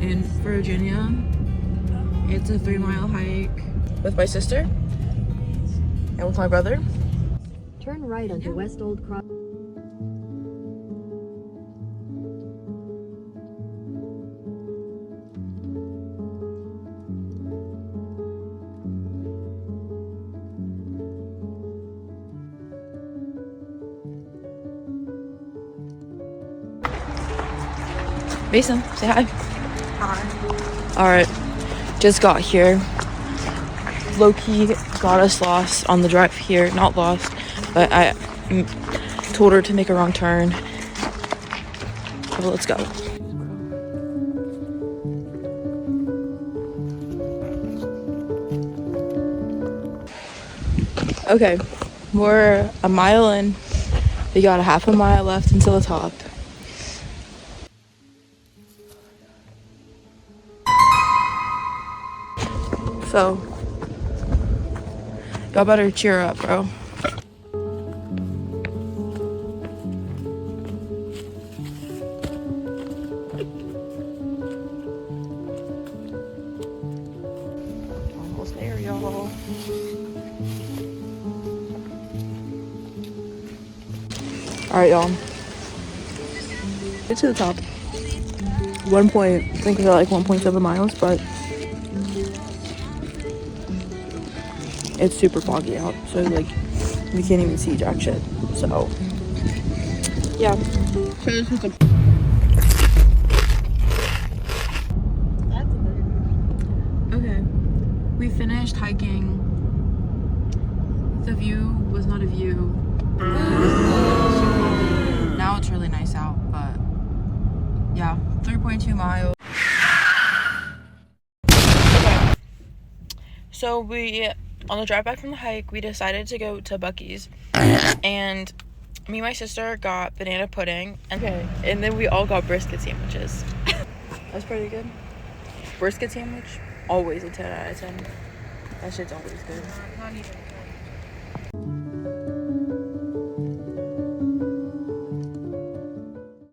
in Virginia. It's a 3-mile hike with my sister and with my brother. Turn right onto West Old Cross. Mason, say hi. Hi. Alright, just got here. Low-key got us lost on the drive here. Not lost, but I told her to make a wrong turn. So let's go. Okay, we're a mile in. We got a half a mile left until the top. So, y'all better cheer up, bro. Almost there, y'all. Alright, y'all. Get to the top. I think we're like 1.7 miles, but it's super foggy out, so like we can't even see jack shit. So yeah. So this was okay. We finished hiking. The view was not a view. Now it's really nice out, but yeah, 3.2 miles. Okay. So on the drive back from the hike, we decided to go to Buc-ee's, and me and my sister got banana pudding, and then we all got brisket sandwiches. That's pretty good. Brisket sandwich, always a 10 out of 10. That shit's always good. Not even.